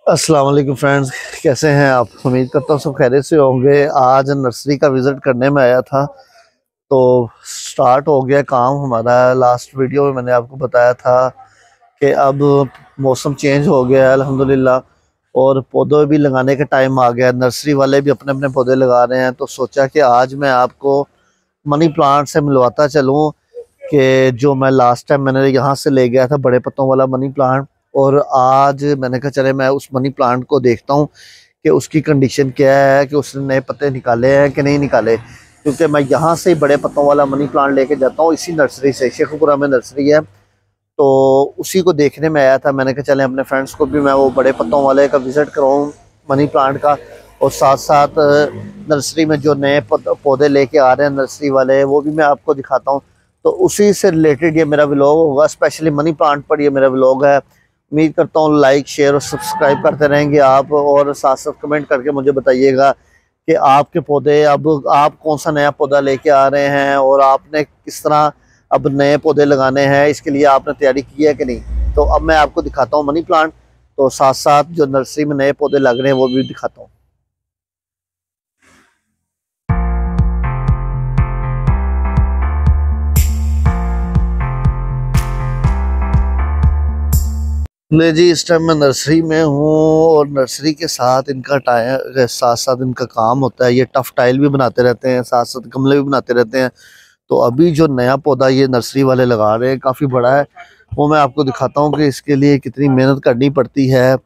अस्सलाम वालेकुम फ्रेंड्स, कैसे हैं आप। उम्मीद करता हूँ सब खैरियत से होंगे। आज नर्सरी का विज़िट करने में आया था तो स्टार्ट हो गया काम हमारा। लास्ट वीडियो में मैंने आपको बताया था कि अब मौसम चेंज हो गया है अल्हम्दुलिल्लाह, और पौधे भी लगाने का टाइम आ गया। नर्सरी वाले भी अपने अपने पौधे लगा रहे हैं, तो सोचा कि आज मैं आपको मनी प्लांट से मिलवाता चलूँ कि जो मैं लास्ट टाइम मैंने यहाँ से ले गया था बड़े पत्तों वाला मनी प्लांट, और आज मैंने कहा चले मैं उस मनी प्लांट को देखता हूँ कि उसकी कंडीशन क्या है, कि उसने नए पत्ते निकाले हैं कि नहीं निकाले। क्योंकि मैं यहाँ से ही बड़े पत्तों वाला मनी प्लांट लेके जाता हूँ, इसी नर्सरी से, शेखुपुरा में नर्सरी है, तो उसी को देखने में आया था। मैंने कहा चले अपने फ्रेंड्स को भी मैं वो बड़े पत्तों वाले का विज़िट कराऊँ मनी प्लांट का, और साथ साथ नर्सरी में जो नए पौधे लेके आ रहे हैं नर्सरी वाले, वो भी मैं आपको दिखाता हूँ। तो उसी से रिलेटेड ये मेरा व्लॉग होगा, स्पेशली मनी प्लांट पर ये मेरा व्लॉग है। उम्मीद करता हूँ लाइक शेयर और सब्सक्राइब करते रहेंगे आप, और साथ साथ कमेंट करके मुझे बताइएगा कि आपके पौधे, अब आप कौन सा नया पौधा लेके आ रहे हैं और आपने किस तरह अब नए पौधे लगाने हैं, इसके लिए आपने तैयारी की है कि नहीं। तो अब मैं आपको दिखाता हूँ मनी प्लांट, तो साथ साथ जो नर्सरी में नए पौधे लग रहे हैं वो भी दिखाता हूँ। ले जी, इस टाइम मैं नर्सरी में हूँ, और नर्सरी के साथ इनका साथ साथ इनका काम होता है। ये टफ टाइल भी बनाते रहते हैं, साथ साथ गमले भी बनाते रहते हैं। तो अभी जो नया पौधा ये नर्सरी वाले लगा रहे हैं काफ़ी बड़ा है, वो मैं आपको दिखाता हूँ कि इसके लिए कितनी मेहनत करनी पड़ती है,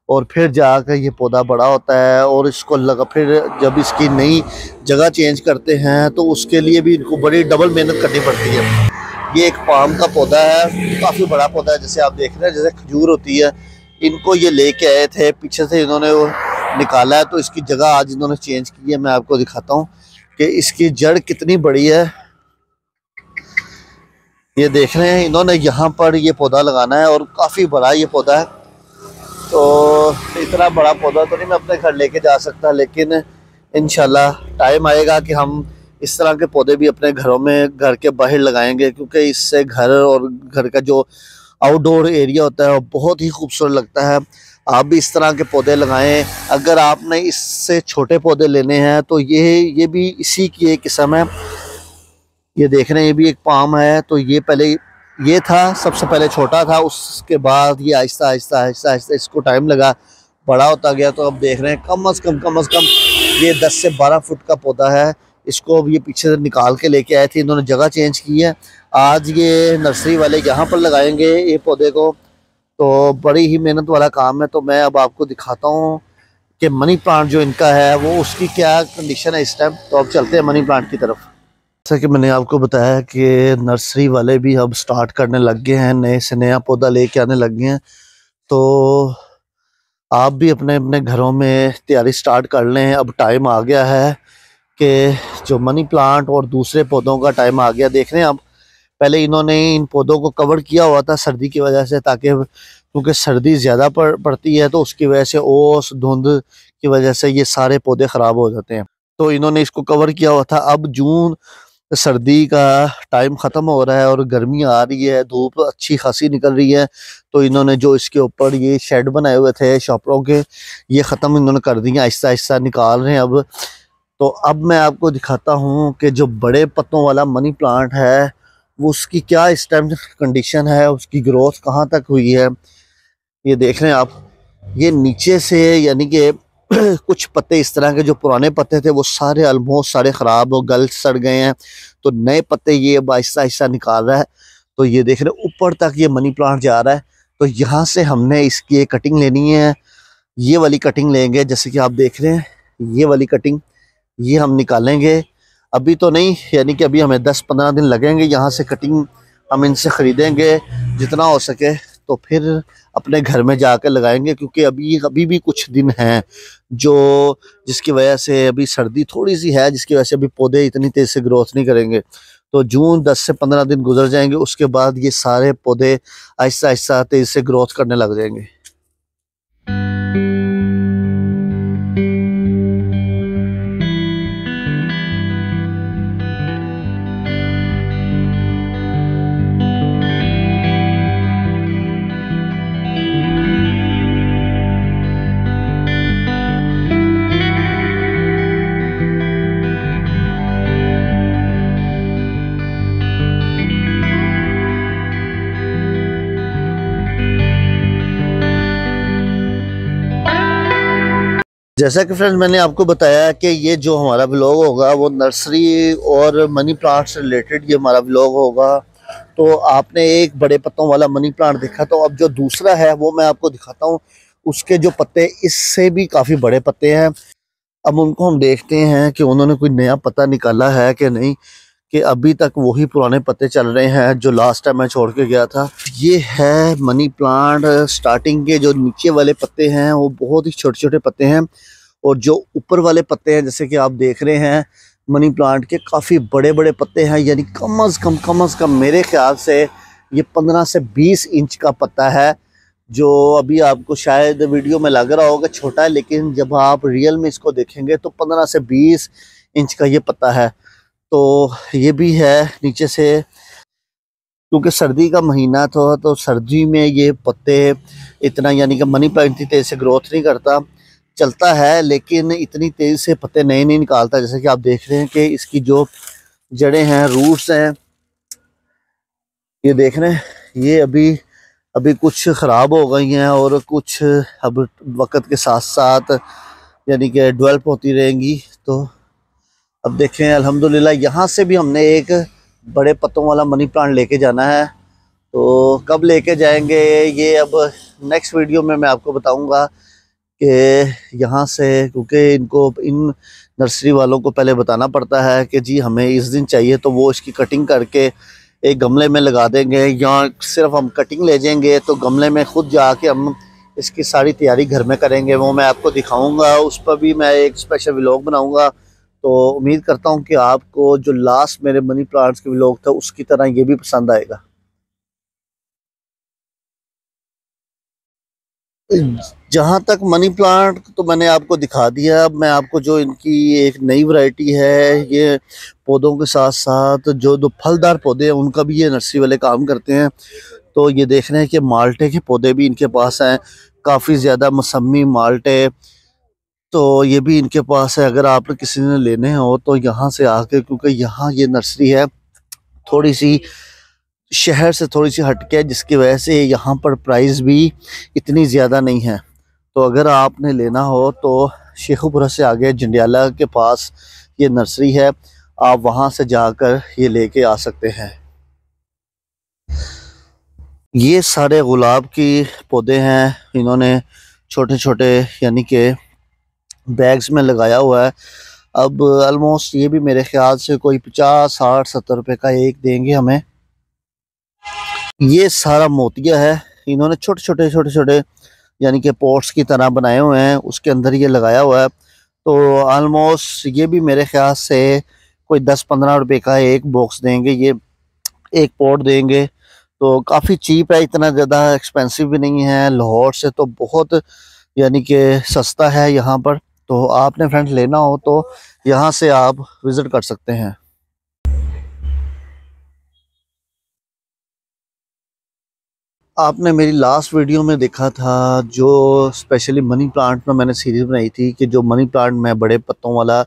और फिर जाकर ये पौधा बड़ा होता है। और इसको फिर जब इसकी नई जगह चेंज करते हैं तो उसके लिए भी इनको बड़ी डबल मेहनत करनी पड़ती है। ये एक पाम का पौधा है, काफ़ी बड़ा पौधा है, जैसे आप देख रहे हैं जैसे खजूर होती है। इनको ये लेके आए थे, पीछे से इन्होंने वो निकाला है, तो इसकी जगह आज इन्होंने चेंज की है। मैं आपको दिखाता हूँ कि इसकी जड़ कितनी बड़ी है। ये देख रहे हैं, इन्होंने यहाँ पर ये पौधा लगाना है, और काफ़ी बड़ा ये पौधा है। तो इतना बड़ा पौधा तो नहीं मैं अपने घर लेके जा सकता, लेकिन इंशाल्लाह टाइम आएगा कि हम इस तरह के पौधे भी अपने घरों में, घर के बाहर लगाएंगे, क्योंकि इससे घर और घर का जो आउटडोर एरिया होता है वो बहुत ही खूबसूरत लगता है। आप भी इस तरह के पौधे लगाएं। अगर आपने इससे छोटे पौधे लेने हैं तो ये भी इसी की एक किस्म है। ये देख रहे हैं, ये भी एक पाम है। तो ये पहले ये था, सबसे पहले छोटा था, उसके बाद ये आहिस्ता आहिस्ता आहिस्ता आहिस्ता इसको टाइम लगा, बड़ा होता गया। तो अब देख रहे हैं कम अज़ कम ये 10 से 12 फुट का पौधा है। इसको अब ये पीछे से निकाल के लेके आए थे, इन्होंने जगह चेंज की है। आज ये नर्सरी वाले यहाँ पर लगाएंगे ये पौधे को, तो बड़ी ही मेहनत वाला काम है। तो मैं अब आपको दिखाता हूँ कि मनी प्लांट जो इनका है वो उसकी क्या कंडीशन है इस टाइम। तो अब चलते हैं मनी प्लांट की तरफ। जैसा कि मैंने आपको बताया कि नर्सरी वाले भी अब स्टार्ट करने लग गए हैं, नए से नया पौधा लेके आने लग गए हैं। तो आप भी अपने अपने घरों में तैयारी स्टार्ट कर लें। अब टाइम आ गया है कि जो मनी प्लांट और दूसरे पौधों का टाइम आ गया। देख रहे हैं आप, पहले इन्होंने इन पौधों को कवर किया हुआ था सर्दी की वजह से, ताकि क्योंकि सर्दी ज़्यादा पड़ती है तो उसकी वजह से ओस धुंध की वजह से ये सारे पौधे ख़राब हो जाते हैं। तो इन्होंने इसको कवर किया हुआ था। अब जून सर्दी का टाइम ख़त्म हो रहा है और गर्मी आ रही है, धूप अच्छी खासी निकल रही है। तो इन्होंने जो इसके ऊपर ये शेड बनाए हुए थे शॉपरों के, ये ख़त्म इन्होंने कर दिए, आहिस्ता आहिस्ता निकाल रहे हैं अब। तो अब मैं आपको दिखाता हूँ कि जो बड़े पत्तों वाला मनी प्लांट है वो उसकी क्या इस टाइम कंडीशन है, उसकी ग्रोथ कहाँ तक हुई है। ये देख रहे हैं आप, ये नीचे से यानी कि कुछ पत्ते इस तरह के जो पुराने पत्ते थे वो सारे ऑलमोस्ट सारे ख़राब हो गल सड़ गए हैं। तो नए पत्ते ये अब आहिस्ता आहिस्ता निकाल रहा है। तो ये देख रहे हैं ऊपर तक ये मनी प्लांट जा रहा है। तो यहाँ से हमने इसकी एक कटिंग लेनी है, ये वाली कटिंग लेंगे। जैसे कि आप देख रहे हैं ये वाली कटिंग, ये हम निकालेंगे। अभी तो नहीं, यानी कि अभी हमें 10-15 दिन लगेंगे। यहाँ से कटिंग हम इनसे ख़रीदेंगे जितना हो सके, तो फिर अपने घर में जाकर लगाएंगे। क्योंकि अभी भी कुछ दिन हैं जो जिसकी वजह से अभी सर्दी थोड़ी सी है, जिसकी वजह से अभी पौधे इतनी तेज़ से ग्रोथ नहीं करेंगे। तो जून 10 से 15 दिन गुजर जाएंगे, उसके बाद ये सारे पौधे आहिस्ता आहिस्ता तेज़ से ग्रोथ करने लग जाएंगे। जैसा कि फ्रेंड्स मैंने आपको बताया कि ये जो हमारा व्लॉग होगा वो नर्सरी और मनी प्लांट से रिलेटेड ये हमारा व्लॉग होगा। तो आपने एक बड़े पत्तों वाला मनी प्लांट देखा, तो अब जो दूसरा है वो मैं आपको दिखाता हूँ। उसके जो पत्ते इससे भी काफ़ी बड़े पत्ते हैं। अब उनको हम देखते हैं कि उन्होंने कोई नया पत्ता निकाला है कि नहीं, कि अभी तक वही पुराने पत्ते चल रहे हैं जो लास्ट टाइम मैं छोड़ के गया था। ये है मनी प्लांट। स्टार्टिंग के जो नीचे वाले पत्ते हैं वो बहुत ही छोटे छोटे पत्ते हैं, और जो ऊपर वाले पत्ते हैं जैसे कि आप देख रहे हैं मनी प्लांट के काफ़ी बड़े बड़े पत्ते हैं। यानी कम अज़ कम मेरे ख्याल से ये 15 से 20 इंच का पत्ता है। जो अभी आपको शायद वीडियो में लग रहा होगा छोटा है, लेकिन जब आप रियल में इसको देखेंगे तो 15 से 20 इंच का ये पत्ता है। तो ये भी है नीचे से, क्योंकि सर्दी का महीना था तो सर्दी में ये पत्ते इतना, यानी कि मनी प्लांट इतनी तेज़ से ग्रोथ नहीं करता, चलता है लेकिन इतनी तेज़ी से पत्ते नए नहीं निकालता। जैसे कि आप देख रहे हैं कि इसकी जो जड़ें हैं, रूट्स हैं, ये देख रहे हैं, ये अभी अभी कुछ ख़राब हो गई हैं और कुछ अब वक्त के साथ साथ यानी कि डेवलप होती रहेंगी। तो अब देखें अल्हम्दुलिल्लाह यहाँ से भी हमने एक बड़े पत्तों वाला मनी प्लांट लेके जाना है। तो कब लेके जाएंगे ये अब नेक्स्ट वीडियो में मैं आपको बताऊंगा कि यहाँ से, क्योंकि इनको इन नर्सरी वालों को पहले बताना पड़ता है कि जी हमें इस दिन चाहिए, तो वो इसकी कटिंग करके एक गमले में लगा देंगे, या सिर्फ हम कटिंग ले जाएंगे तो गमले में खुद जाके हम इसकी सारी तैयारी घर में करेंगे। वो मैं आपको दिखाऊंगा, उस पर भी मैं एक स्पेशल व्लॉग बनाऊंगा। तो उम्मीद करता हूँ कि आपको जो लास्ट मेरे मनी प्लांट्स के व्लॉग था उसकी तरह ये भी पसंद आएगा। जहाँ तक मनी प्लांट तो मैंने आपको दिखा दिया। अब मैं आपको जो इनकी एक नई वैरायटी है, ये पौधों के साथ साथ जो दो फलदार पौधे हैं उनका भी ये नर्सरी वाले काम करते हैं। तो ये देख रहे हैं कि माल्टे के पौधे भी इनके पास हैं, काफ़ी ज़्यादा मौसमी माल्टे। तो ये भी इनके पास है। अगर आपने किसी ने लेने हो तो यहाँ से आके, क्योंकि यहाँ ये नर्सरी है थोड़ी सी शहर से थोड़ी सी हटके है, जिसकी वजह से यहाँ पर प्राइस भी इतनी ज़्यादा नहीं है। तो अगर आपने लेना हो तो शेखुपुरा से आगे जंडियाला के पास ये नर्सरी है, आप वहाँ से जाकर ये लेके आ सकते हैं। ये सारे गुलाब की पौधे हैं, इन्होंने छोटे छोटे यानी कि बैग्स में लगाया हुआ है। अब ऑलमोस्ट ये भी मेरे ख्याल से कोई 50 60 70 रुपए का एक देंगे हमें। ये सारा मोतिया है, इन्होंने छोटे छोटे यानी कि पॉट्स की तरह बनाए हुए हैं, उसके अंदर ये लगाया हुआ है। तो ऑलमोस्ट ये भी मेरे ख्याल से कोई 10-15 रुपए का एक बॉक्स देंगे, ये एक पॉट देंगे। तो काफ़ी चीप है, इतना ज़्यादा एक्सपेंसिव भी नहीं है। लाहौर से तो बहुत यानी कि सस्ता है यहाँ पर। तो आपने फ्रेंड्स लेना हो तो यहाँ से आप विज़िट कर सकते हैं। आपने मेरी लास्ट वीडियो में देखा था जो स्पेशली मनी प्लांट में मैंने सीरीज बनाई थी, कि जो मनी प्लांट मैं बड़े पत्तों वाला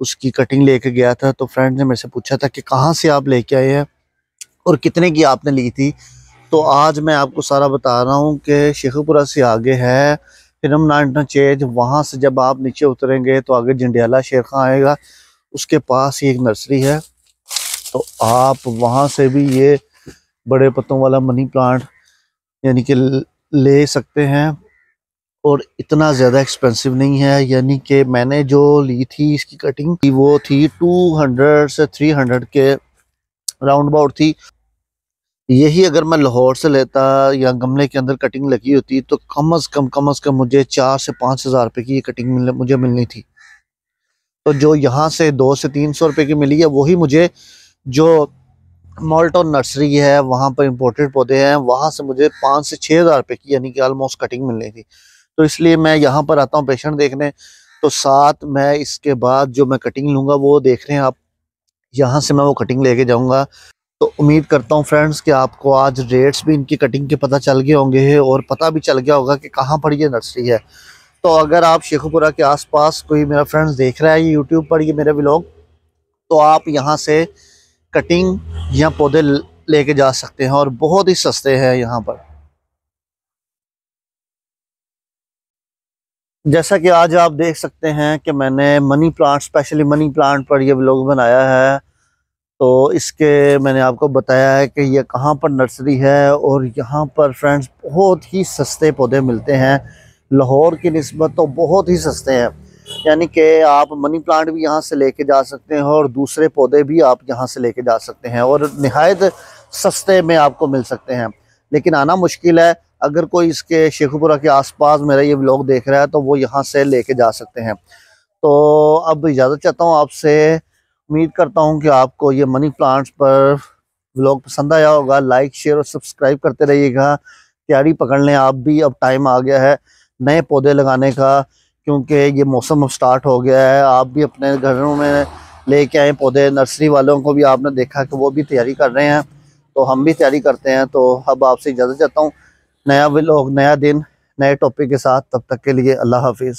उसकी कटिंग लेके गया था। तो फ्रेंड ने मेरे से पूछा था कि कहाँ से आप लेके आए हैं और कितने की आपने ली थी। तो आज मैं आपको सारा बता रहा हूँ कि शेखुपुरा से आगे है फिल्म नाइट चेंज, वहाँ से जब आप नीचे उतरेंगे तो आगे जंडियाला शेर खां आएगा, उसके पास ही एक नर्सरी है। तो आप वहाँ से भी ये बड़े पत्तों वाला मनी प्लांट यानी कि ले सकते हैं, और इतना ज़्यादा एक्सपेंसिव नहीं है। यानी कि मैंने जो ली थी इसकी कटिंग वो थी 200 से 300 के राउंड अबाउट थी। यही अगर मैं लाहौर से लेता या गमले के अंदर कटिंग लगी होती तो कम अज़ कम मुझे 4 से 5 हज़ार रुपये की ये कटिंग मुझे मिलनी थी। तो जो यहाँ से 200 से 300 रुपये की मिली है, वही मुझे जो मॉल्टन नर्सरी है वहाँ पर इंपोर्टेड पौधे हैं, वहाँ से मुझे 5 से 6 हज़ार रुपये की यानी कि ऑलमोस्ट कटिंग मिलनी थी। तो इसलिए मैं यहाँ पर आता हूँ पेशेंट देखने, तो साथ मैं इसके बाद जो मैं कटिंग लूँगा वो देख रहे हैं आप, यहाँ से मैं वो कटिंग लेके जाऊँगा। तो उम्मीद करता हूँ फ्रेंड्स कि आपको आज रेट्स भी इनकी कटिंग के पता चल गए होंगे और पता भी चल गया होगा कि कहाँ पर ये नर्सरी है। तो अगर आप शेखुपुरा के आसपास कोई मेरा फ्रेंड्स देख रहा है ये यूट्यूब पर ये मेरे व्लॉग, तो आप यहाँ से कटिंग या पौधे लेके जा सकते हैं, और बहुत ही सस्ते हैं यहाँ पर। जैसा कि आज आप देख सकते हैं कि मैंने money plant, specially money plant पर ये व्लॉग बनाया है। तो इसके मैंने आपको बताया है कि ये कहाँ पर नर्सरी है, और यहाँ पर फ्रेंड्स बहुत ही सस्ते पौधे मिलते हैं। लाहौर की निस्बत तो बहुत ही सस्ते हैं, यानी कि आप मनी प्लांट भी यहाँ से लेके जा सकते हैं और दूसरे पौधे भी आप यहाँ से लेके जा सकते हैं, और निहायत सस्ते में आपको मिल सकते हैं। लेकिन आना मुश्किल है। अगर कोई इसके शेखुपुरा के आसपास मेरा ये व्लॉग देख रहा है तो वो यहाँ से लेके जा सकते हैं। तो अब इजाज़त चाहता हूँ आपसे। उम्मीद करता हूँ कि आपको ये मनी प्लांट्स पर व्लॉग पसंद आया होगा। लाइक, शेयर और सब्सक्राइब करते रहिएगा। तैयारी पकड़ लें आप भी, अब टाइम आ गया है नए पौधे लगाने का, क्योंकि ये मौसम अब स्टार्ट हो गया है। आप भी अपने घरों में लेके आए पौधे। नर्सरी वालों को भी आपने देखा कि वो भी तैयारी कर रहे हैं, तो हम भी तैयारी करते हैं। तो अब आपसे इजाज़त चाहता हूँ। नया व्लॉग, नया दिन, नए टॉपिक के साथ। तब तक के लिए अल्लाह हाफिज़।